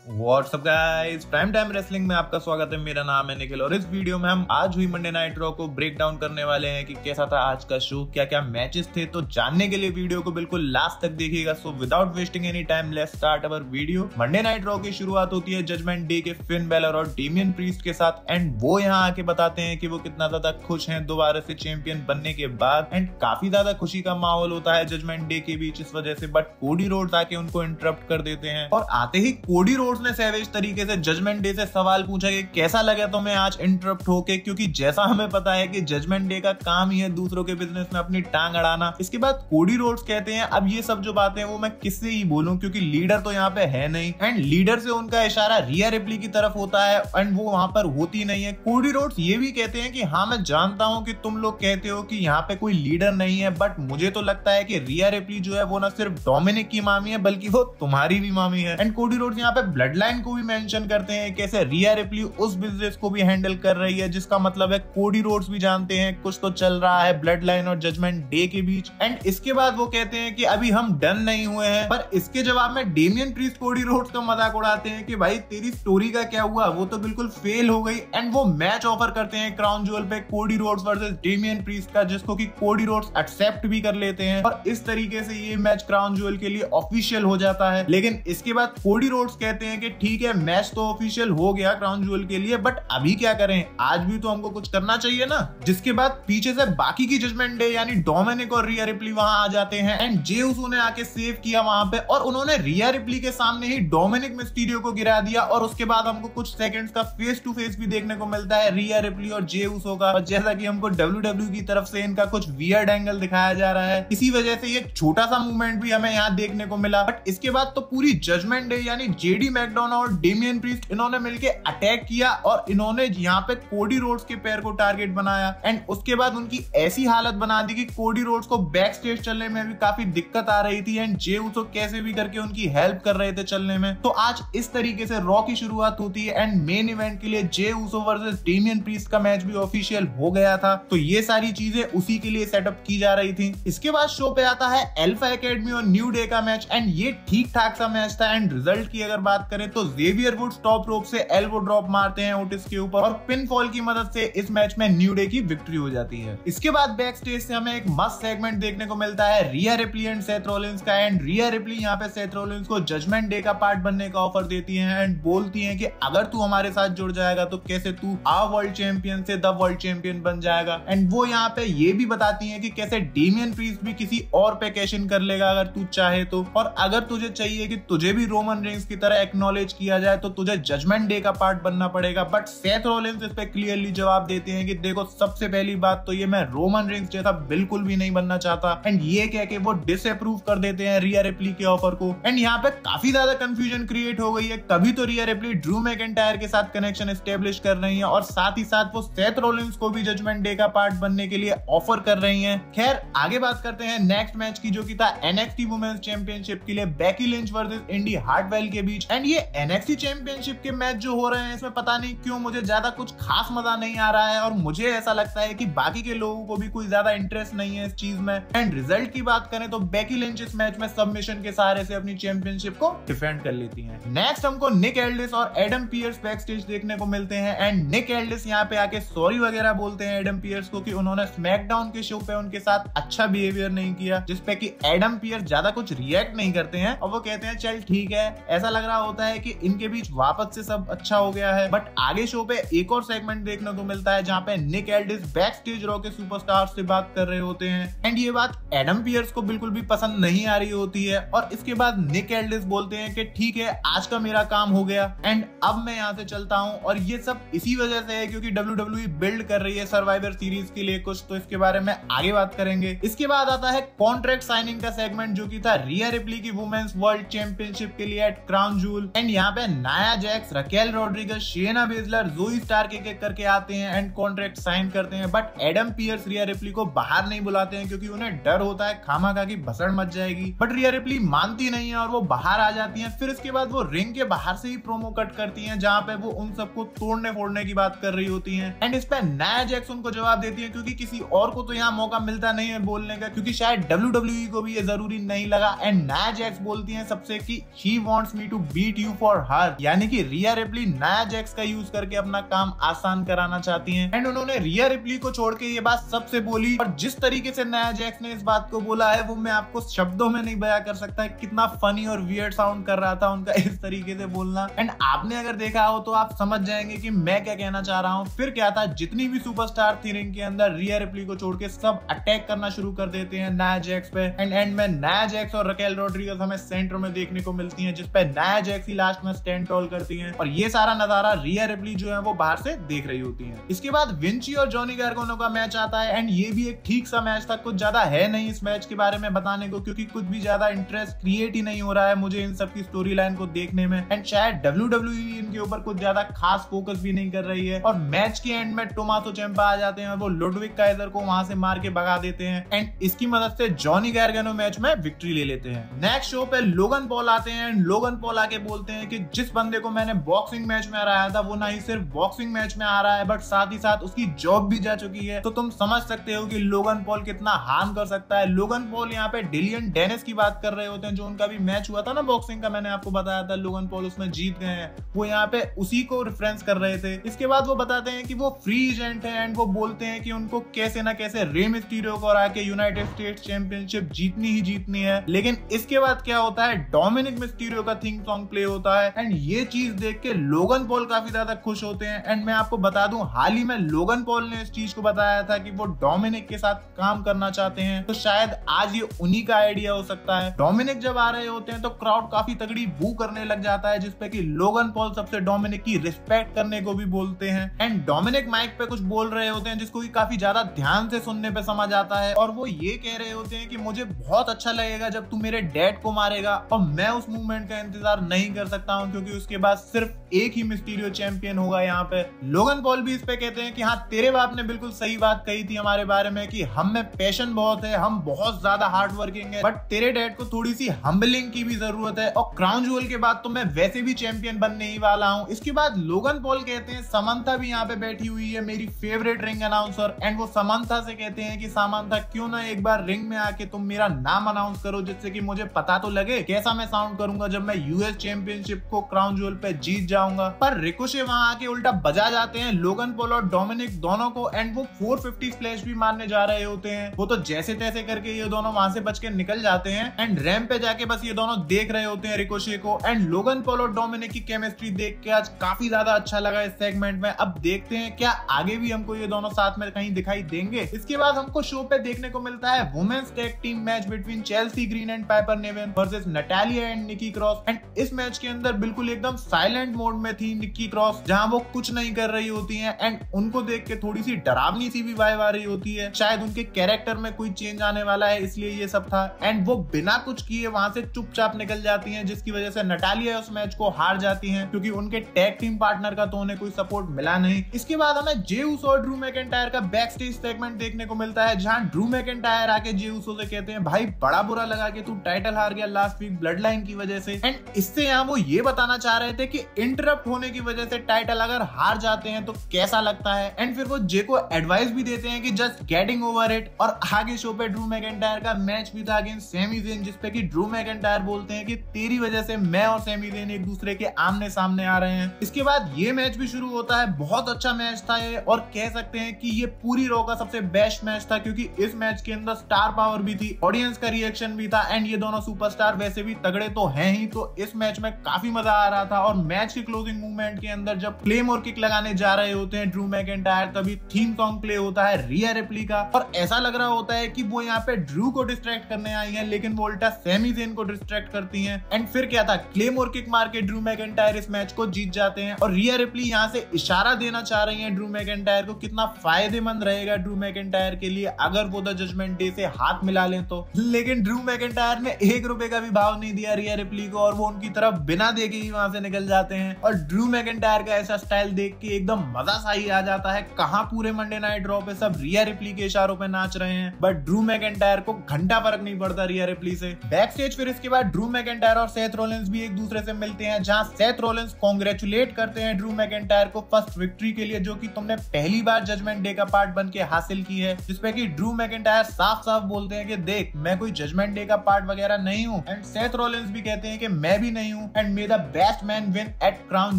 WhatsApp guys, prime time wrestling में आपका स्वागत है। मेरा नाम है निखिल और इस वीडियो में हम आज हुई मंडे नाइट रॉ को ब्रेक डाउन करने वाले हैं कि कैसा था आज का शो, क्या क्या मैचेस थे। तो जानने के लिए वीडियो को बिल्कुल लास्ट तक देखिएगा। So without wasting any time let's start our video. Monday night raw की शुरुआत होती है जजमेंट डे के फिन बैलर और डेमियन प्रीस्ट के साथ एंड वो यहाँ आके बताते हैं कि वो कितना ज्यादा खुश हैं दोबारा से चैंपियन बनने के बाद एंड काफी ज्यादा खुशी का माहौल होता है जजमेंट डे के बीच इस वजह से। बट कोडी रोड्स आके उनको इंटरप्ट कर देते हैं और आते ही कोडी रोड्स ने सैवेज तरीके से जजमेंट डे से सवाल पूछा कि कैसा लगा तुम्हें आज इंटरप्ट होके, क्योंकि जैसा हमें पता है कि जजमेंट डे का काम ही है दूसरों के बिजनेस में अपनी टांग अड़ाना। इसके बाद कोडी रोड्स कहते हैं अब ये सब जो बातें हैं वो मैं किससे ही बोलूं क्योंकि लीडर तो यहाँ पे है नहीं एंड लीडर से उनका इशारा रिया रिप्ली की तरफ होता है एंड वो वहां पर होती नहीं है। कोडी रोड्स ये भी कहते हैं कि हाँ मैं जानता हूँ कि तुम लोग कहते हो कि यहाँ पे कोई लीडर नहीं है, बट मुझे तो लगता है कि रिया रिप्ली जो है वो ना सिर्फ डोमिनिक की मामी है बल्कि वो तुम्हारी भी मामी है। एंड कोडी रोड्स यहाँ पे ब्लड लाइन को भी मेंशन करते हैं कैसे रिया रिप्ली उस बिजनेस को भी हैंडल कर रही है, जिसका मतलब है कोडी रोड्स भी जानते हैं कुछ तो चल रहा है ब्लड लाइन और जजमेंट डे के बीच। एंड इसके बाद वो कहते हैं कि अभी हम डन नहीं हुए हैं, पर इसके जवाब में डेमियन प्रीस्ट कोडी रोड्स का मजाक उड़ाते हैं कि भाई तेरी स्टोरी का क्या हुआ, वो तो बिल्कुल फेल हो गई। एंड वो मैच ऑफर करते हैं क्राउन ज्वेल पे Cody Rhodes versus Damien priest का, जिसको कि कोडी रोड्स एक्सेप्ट भी कर लेते हैं और इस तरीके से ये मैच क्राउन ज्वेल के लिए ऑफिशियल हो जाता है। लेकिन इसके बाद कोडी रोड्स कहते हैं कि ठीक है मैच तो ऑफिशियल हो गया क्राउन ज्वेल के लिए, बट अभी क्या करें, आज भी तो हमको कुछ करना चाहिए ना। जिसके बाद पीछे से बाकी की जजमेंट डे यानी डोमिनिक और रिया रिप्ली वहां आ जाते हैं एंड जे उसो ने आके सेव किया वहां पे और उन्होंने रिया रिप्ली के सामने ही डोमिनिक मिस्टीरियो को गिरा दिया और उसके बाद हमको कुछ सेकंड्स का फेस टू फेस भी देखने को मिलता है रिया रिप्ली और जे उसो का। और जैसा कि हमको WWE की तरफ से इनका कुछ वियर्ड एंगल दिखाया जा रहा है, इसी वजह से ये छोटा सा मूवमेंट भी हमें यहाँ देखने को मिला। बट इसके बाद तो पूरी जजमेंट डे यानी जेडी मैकडोना और डेमियन प्रीस्ट इन्होंने मिलकर अटैक किया और इन्होंने यहाँ पे कोडी रोड्स के पैर को टारगेट बनाया एंड उसके बाद उनकी ऐसी हालत बना दी कि कोडी रोड्स को बैक स्टेज चलने में भी काफी दिक्कत आ रही थी एंड जे उसो कैसे भी करके उनकी हेल्प कर रहे थे चलने में। तो आज इस तरीके से रॉ की शुरुआत होती है एंड मेन इवेंट के लिए जे उसो वर्सेस डेमियन प्रीस्ट का मैच भी ऑफिशियल हो गया था। तो ये सारी चीजें उसी के लिए सेटअप की जा रही थी। इसके बाद शो पे आता है अल्फा एकेडमी और न्यू डे का मैच एंड ये ठीक ठाक सा मैच था एंड रिजल्ट की अगर बात करें तो जेवियर वुड्स टॉप रोप से एल्बो ड्रॉप मारते हैं ओटिस के ऊपर और पिन फॉल की मदद से इस मैच में न्यू डे की विक्ट्री हो जाती है। इसके बाद बैक स्टेज से हमें एक मस्त सेगमेंट देखने को मिलता है रिया रिप्ली एंड सेथ रॉलिंस का एंड रिया रिप्ली यहाँ पे सेथ रॉलिंस को जजमेंट डे का पार्ट बनने का ऑफर देती है एंड बोलती है कि अगर तू हमारे साथ जुड़ जाएगा तो कैसे तू आ वर्ल्ड चैंपियन से द वर्ल्ड चैंपियन बन जाएगा। एंड वो यहाँ पे ये भी बताती है कि कैसे डेमियन प्रीस्ट भी किसी और पे कैश इन कर लेगा अगर तू चाहे तो, और अगर तुझे चाहिए कि तुझे भी रोमन रेंस की तरह एक्नॉलेज किया जाए तो तुझे जजमेंट डे का पार्ट बनना पड़ेगा। बट सेथ रॉलिंस इस पे क्लियरली जवाब देते हैं कि देखो सबसे पहली बात तो ये मैं रोमन रेंस जैसा बिल्कुल भी नहीं बनना चाहता एंड ये कह के वो डिसअप्रूव कर देते हैं रिया रिप्ली के ऑफर को। एंड यहाँ पे काफी ज्यादा कंफ्यूजन क्रिएट हो गई है। कभी तो रिया रिप्ली ड्रू मैकिंटायर के साथ कनेक्शन एस्टेब्लिश कर रही है और साथ ही साथ वो सेथ रॉलिंस को भी जजमेंट डे का पार्ट बनने के लिए ऑफर कर रही है। खैर आगे बात करते हैं नेक्स्ट मैच की, जो की था NXT वुमेन्स चैंपियनशिप के लिए बेकी लिंच वर्सेस इंडी हार्टवेल के बीच। एंड ये NXT चैंपियनशिप के मैच जो हो रहे हैं इसमें पता नहीं क्यों मुझे ज्यादा कुछ खास मजा नहीं आ रहा है और मुझे ऐसा लगता है कि बाकी के लोगों को भी कोई ज्यादा इंटरेस्ट नहीं है इस चीज में। एंड रिजल्ट की बात करें तो बेकी लिंच इस मैच में सबमिशन के सहारे से अपनी चैंपियनशिप को डिफेंड कर लेती हैं। नेक्स्ट हमको निक एल्डिस और एडम पियर्स बैक स्टेज देखने को मिलते हैं एंड निक एल्डिस यहाँ पे आके सॉरी वगैरह बोलते हैं एडम पियर्स को कि उन्होंने स्मैकडाउन के शो पे उनके साथ अच्छा बिहेवियर नहीं किया, जिसपे कि एडम पियर्स ज्यादा कुछ रिएक्ट नहीं करते हैं और वो कहते हैं चल ठीक है। ऐसा लग रहा होता है कि इनके बीच वापस से सब अच्छा हो गया है। बट आगे शो पे एक और सेगमेंट देखने को मिलता है जहाँ पे निक एल्डिस बैक स्टेज रॉ के सुपरस्टार से बात कर रहे होते हैं एंड ये बात एडम पियर्स को बिल्कुल भी पसंद नहीं आ रही होती है और इसके बाद निक एल्डिस बोलते हैं कि ठीक है आज का मेरा काम हो गया एंड अब मैं यहाँ से चलता हूँ। और ये सब इसी वजह से है क्योंकि WWE बिल्ड कर रही है सर्वाइवर सीरीज के लिए कुछ, तो इसके बारे में आगे बात करेंगे। इसके बाद आता है कॉन्ट्रैक्ट साइनिंग का सेगमेंट जो की था रिया रिप्ली की वुमेन्स वर्ल्ड चैंपियनशिप के लिए एट क्राउन ज्वेल एंड यहाँ पे Nia Jax, Raquel Rodrigues, शेना Baszler, जोई स्टार्क एक करके आते हैं एंड कॉन्ट्रैक्ट साइन करते हैं। But Adam Pearce Riya replay को बाहर नहीं बुलाते हैं क्योंकि उन्हें डर होता है खामाखा की भसड़ मच जाएगी। बट रिया रिप्ली मानती नहीं है और वो बाहर आ जाती है। फिर इसके बाद वो रिंग के बाहर से ही प्रोमो कट करती हैं जहाँ पे वो उन सबको तोड़ने फोड़ने की बात कर रही होती हैं एंड इस पे नाया जैक्स उनको जवाब देती है क्योंकि किसी और को तो यहाँ मौका मिलता नहीं है बोलने का, क्योंकि शायद WWE को भी ये जरूरी नहीं लगा। एंड नाया जैक्स बोलती है सबसे कि she wants me to beat substitute for her, यानी कि रिया रिप्ली नाया जैक्स का यूज करके अपना काम आसान कराना चाहती हैं। एंड उन्होंने रिया रिप्ली को छोड़ के ये बात सबसे बोली, और जिस तरीके से नाया जैक्स ने इस बात को बोला है वो मैं आपको शब्दों में नहीं बयां कर सकता। कितना फनी और वियर्ड साउंड कर रहा था उनका इस तरीके से बोलना। एंड आपने अगर देखा हो तो आप समझ जाएंगे कि मैं क्या कहना चाह रहा हूँ। फिर क्या था, जितनी भी सुपरस्टार थी रिंग के अंदर, रिया रिप्ली को छोड़ के सब अटैक करना शुरू कर देते हैं नाया जैक्स पे। एंड में नाया जैक्स और रकेल रोड्रिगेज हमें सेंटर में देखने को मिलती हैं, जिसपे नाया जैक्स ही लास्ट में स्टैंड टॉल करती हैं, और ये सारा नजारा रिया रिप्ली जो है वो बाहर से देख रही होती हैं। इसके बाद विंची और जॉनी गार्गनो का मैच आता है। एंड ये भी एक ठीक सा मैच था, कुछ ज्यादा है नहीं इस मैच के बारे में बताने को, क्योंकि कुछ भी ज्यादा इंटरेस्ट क्रिएट ही नहीं हो रहा है मुझे इन सब की स्टोरी लाइन को देखने में। एंड शायद WWE इनके ऊपर कुछ ज्यादा खास फोकस भी नहीं कर रही है। और मैच के एंड में टोमासो चेम्पा आ जाते हैं, वो लुडविग काइजर को वहां से मार के भगा देते हैं। एंड इसकी मदद से जॉनी गार्गनो मैच में विक्ट्री ले लेते हैं। नेक्स्ट शो पे लोगन पॉल आते हैं। लोगन पॉल आके बोलते हैं कि जिस बंदे को मैंने बॉक्सिंग मैच में हराया था वो ना ही सिर्फ बॉक्सिंग मैच में आ रहा है, बट साथ ही साथ उसकी जॉब भी जा चुकी है। तो तुम समझ सकते हो कि लोगन पॉल कितना हार्म कर सकता है। लोगन पॉल यहाँ पे डिलियन डेनिस की बात कर रहे होते हैं, जो उनका भी मैच हुआ था ना बॉक्सिंग का, मैंने आपको बताया था लोगन पॉल उसमें जीत गए हैं, वो यहाँ पे उसी को रेफरेंस कर रहे थे। इसके बाद वो बताते हैं कि वो फ्री एजेंट है। एंड वो बोलते हैं कि उनको कैसे ना कैसे रे मिस्टीरियो को हरा के यूनाइटेड स्टेट्स चैंपियनशिप जीतनी ही जीतनी है। लेकिन इसके बाद क्या होता है, डोमिनिक मिस्टीरियो का थीम सॉन्ग प्ले होता है। एंड ये चीज देख के लोगन पॉल काफी ज्यादा खुश होते हैं। एंड मैं आपको बता दूं, हाल ही में लोगन पॉल ने इस चीज को बताया था कि वो डोमिनिक के साथ काम करना चाहते हैं, तो शायद आज ये उन्हीं का आइडिया हो सकता है। डोमिनिक जब आ रहे होते हैं तो क्राउड काफी तगड़ी बू करने लग जाता है, जिसपे कि लोगन पॉल सबसे डोमिनिक की रिस्पेक्ट करने को भी बोलते हैं। एंड डोमिनिक माइक पे कुछ बोल रहे होते हैं जिसको काफी ज्यादा ध्यान से सुनने पे समझ आता है, और वो ये कह रहे होते हैं कि मुझे बहुत अच्छा लगेगा जब तू मेरे डैड को मारेगा, और मैं उस मूवमेंट का इंतजार नहीं कर सकता हूं, क्योंकि उसके बाद सिर्फ एक ही मिस्टीरियो चैंपियन होगा यहाँ पे। लोगन पॉल भी इस पे कहते हैं कि हाँ, तेरे बाप ने बिल्कुल सही बात कही थी हमारे बारे में कि हम में पैशन बहुत है, हम बहुत ज्यादा हार्ड वर्किंग है, बट तेरे डैड को थोड़ी सी हम्बलिंग की भी जरूरत है, और क्राउन ज्वेल के बाद तो मैं वैसे भी चैंपियन बनने ही वाला हूँ। इसके बाद लोगन पॉल कहते हैं समंथा भी यहाँ पे बैठी हुई है, मेरी फेवरेट रिंग अनाउंसर। एंड वो समंथा से कहते हैं कि समंथा क्यों ना एक बार रिंग में आके तुम मेरा नाम अनाउंस करो, जिससे कि मुझे पता तो लगे कैसा मैं साउंड करूंगा जब मैं यूएस चैंपियनशिप को क्राउन ज्वेल पे जीत जाऊंगा। पर रिकोशे वहां आके उल्टा बजा जाते हैं लोगन पॉल और डोमिनिक दोनों को। एंड वो 450 स्प्लैश भी मारने जा रहे होते हैं, वो तो जैसे तैसे करके ये दोनों वहां से बच के निकल जाते हैं। एंड रैंप पे जाके बस ये दोनों देख रहे होते हैं रिकोशे को। एंड लोगन पॉल और डोमिनिक की केमिस्ट्री देख के आज काफी ज्यादा अच्छा लगा इस सेगमेंट में। अब देखते हैं क्या आगे भी हमको ये दोनों साथ में कहीं दिखाई देंगे। इसके बाद हमको शो पे देखने को मिलता है women's tag team match between Chelsea Green and Piper Niven versus Natalia and Nikki Cross. And इस मैच के अंदर बिल्कुल एकदम साइलेंट मोड में थी निकी क्रॉस, जहां वो कुछ नहीं कर रही होती हैं। एंड उनको देख के थोड़ी सी डरावनी सी भी वाइब आ रही होती है, शायद उनके कैरेक्टर में कोई चेंज आने वाला है इसलिए ये सब था। एंड वो बिना कुछ किए वहां से चुपचाप निकल जाती हैं, जिसकी वजह से नटालिया उस मैच को हार जाती हैं, क्योंकि उनके टैग टीम पार्टनर का तो उन्हें कोई सपोर्ट मिला नहीं। इसके बाद हमें जे उसो और ड्रू मैकिंटायर का बैक स्टेज सेगमेंट देखने को मिलता है, जहां ड्रू मैकिंटायर आके जे उसो से कहते हैं भाई बड़ा बुरा लगा कि तू टाइटल हार गया लास्ट वीक ब्लड लाइन की वजह से। एंड इससे यहाँ वो ये बताना चाह रहे थे कि इंटरप्ट होने की वजह से टाइटल अगर हार जाते हैं तो कैसा लगता है। एंड फिर वो जे को एडवाइस भी देते हैं कि जस्ट गेटिंग ओवर इट। और आगे शो पे ड्रू मैकिंटायर का मैच भी था अगेंस्ट सैमी ज़ेन, जिसपे कि ड्रू मैकिंटायर बोलते हैं कि तेरी वजह से मैं और सैमी ज़ेन एक दूसरे के आमने सामने आ रहे हैं। इसके बाद ये मैच भी शुरू होता है, बहुत अच्छा मैच था ये, और कह सकते हैं कि ये पूरी रॉ का सबसे बेस्ट मैच था, क्योंकि इस मैच के अंदर स्टार पावर भी थी, ऑडियंस का रिएक्शन भी था। एंड ये दोनों सुपरस्टार वैसे भी तगड़े तो हैं ही, तो इस मैच में काफी मजा आ रहा था। और मैच के क्लोजिंग मूवमेंट के अंदर जब क्लेम और किक लगाने जा रहे होते हैं ड्रू मैकिंटायर, तभी थीम सॉन्ग प्ले होता है रिया रिप्ली का, और ऐसा लग रहा होता है कि वो यहाँ पे ड्रू को डिस्ट्रैक्ट करने आई है, लेकिन वो उल्टा सैमी ज़ेन को डिस्ट्रैक्ट करती हैं। एंड फिर क्या था, क्लेम और किक मार के ड्रू मैकिंटायर इस मैच को जीत जाते हैं। और रिया रिप्ली यहाँ से इशारा देना चाह रही है ड्रू मैकिंटायर को, कितना फायदेमंद रहेगा ड्रू मैकिंटायर के लिए अगर वो द जजमेंट डे से हाथ मिला लें तो। लेकिन ड्रू मैकिंटायर ने 1 रुपए का भी भाव नहीं दिया रिया रिप्ली को, और वो उनकी तरफ बिना देखे ही वहां से निकल जाते हैं। और ड्रू मैकिंटायर का ऐसा स्टाइल देख के एकदम मजा सा ही आ जाता है। कहां पूरे मंडे नाइट रॉ पे सब रिया रिप्ली के इशारों पे नाच रहे हैं, बट ड्रू मैकिंटायर को घंटा फर्क नहीं पड़ता रिया रिप्ली से। बैक स्टेज फिर इसके बाद ड्रू मैकिंटायर और सेथ रोलिंस भी एक दूसरे से मिलते हैं, जहां सेथ रोलिंस कांग्रेचुलेट करते हैं ड्रू मैकिंटायर को फर्स्ट विक्ट्री के लिए, जो कि तुमने पहली बार जजमेंट डे का पार्ट बन के हासिल की है। जिसपे कि ड्रू मैकिंटायर साफ साफ बोलते हैं कि देख मैं कोई जजमेंट डे का पार्ट वगैरह नहीं हूँ। एंड सेथ रोलिंस भी कहते हैं कि मैं भी नहीं हूँ, हूँ and may the best man win at crown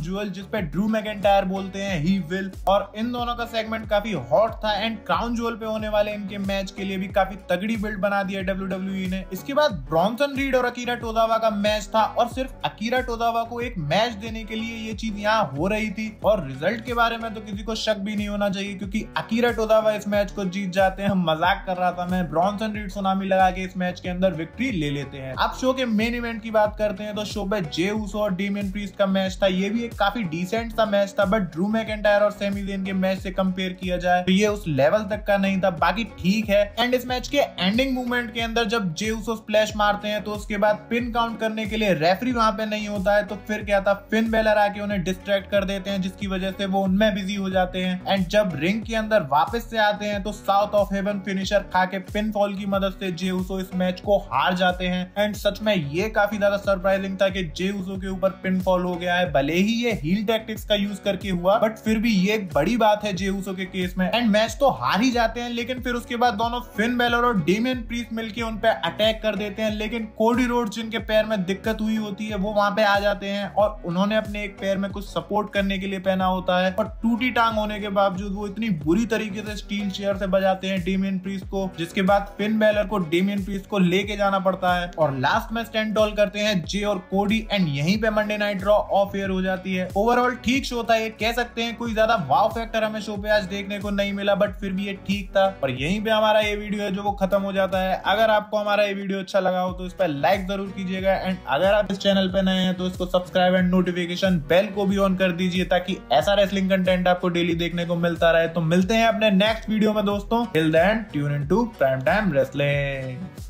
jewel, जिस पे ड्रू मैकिंटायर बोलते हैं ही विल। और इन दोनों का सेगमेंट काफी हॉट था एंड क्राउन ज्वेल पे होने वाले इनके मैच के लिए भी काफी तगड़ी बिल्ड बना दी है WWE ने। इसके बाद ब्रॉन्सन रीड और अकीरा टोजावा का मैच था और सिर्फ अकीरा टोजावा को एक मैच देने के लिए ये चीज यहाँ हो रही थी और रिजल्ट के बारे में तो किसी को शक भी नहीं होना चाहिए क्योंकि अकीरा टोजावा इस मैच को जीत जाते हैं। मजाक कर रहा था मैं, ब्रॉन्सन रीड सुनामी लगा के इस मैच के अंदर विक्ट्री ले लेते हैं। अब शो के मेन इवेंट की बात करते हैं तो शो पे जे ऊसो और डेमियन प्रीस्ट का मैच था। ये भी एक काफी डिसेंट सा मैच था, बट ड्रू मैकिंटायर और सैमी ज़ेन के मैच से कंपेयर किया जाए तो ये उस लेवल तक का नहीं था, बाकी ठीक है। एंड इस मैच के एंडिंग मूवमेंट के अंदर जब जे ऊसो स्प्लैश मारते हैं तो उसके बाद पिन काउंट करने के लिए रेफरी वहां पे नहीं होता है, तो फिर क्या था, फिन बेलर आके उन्हें डिस्ट्रैक्ट कर देते हैं जिसकी वजह से वो उनमें बिजी हो जाते हैं। एंड जब रिंग के अंदर वापस से आते हैं तो साउथ ऑफ हेवन फिनिशर खा के पिन फॉल की मदद से जे ऊसो इस मैच को हार जाते हैं। एंड सच में ये काफी ज्यादा सरप्राइजिंग था कि जे ऊसो के ऊपर पिन फॉल हो गया है, भले ही ये हील टैक्टिक्स का यूज करके हुआ बट फिर भी ये एक बड़ी बात है जे ऊसो के केस में। एंड मैच तो हार ही जाते हैं, लेकिन फिर उसके बाद दोनों फिन बेलर और डेमियन प्रीस्ट मिलके उन पे अटैक कर देते हैं, लेकिन कोडी रोड्स जिनके पैर में दिक्कत हुई होती है वो वहां पे आ जाते हैं और उन्होंने अपने एक पैर में कुछ सपोर्ट करने के लिए पहना होता है और टूटी टांग होने के बावजूद वो इतनी बुरी तरीके से स्टील चेयर से बजाते हैं डेमियन प्रीस्ट को, जिसके बाद फिन बेलर को डेमियन प्रीस्ट को लेके जाना पड़ता है और लास्ट में स्टैंड टॉल करते हैं जे और कोडी एंड यहीं पे Monday night raw of air हो जाती है। ओवरऑल ठीक शो था, ये कह सकते हैं कोई ज्यादा वाव फैक्टर हमें शो पे आज देखने को नहीं मिला, बट फिर भी ये ठीक था। और यहीं पे हमारा ये वीडियो है जो वो खत्म हो जाता है। अगर आपको हमारा ये वीडियो अच्छा लगा हो तो इस पर लाइक जरूर कीजिएगा एंड अगर आप इस चैनल पे नए हैं तो इसको सब्सक्राइब एंड नोटिफिकेशन बेल को भी ऑन कर दीजिए ताकि ऐसा रेसलिंग कंटेंट आपको डेली देखने को मिलता रहे। तो मिलते हैं अपने नेक्स्ट वीडियो में दोस्तों, till then tune into prime time wrestling.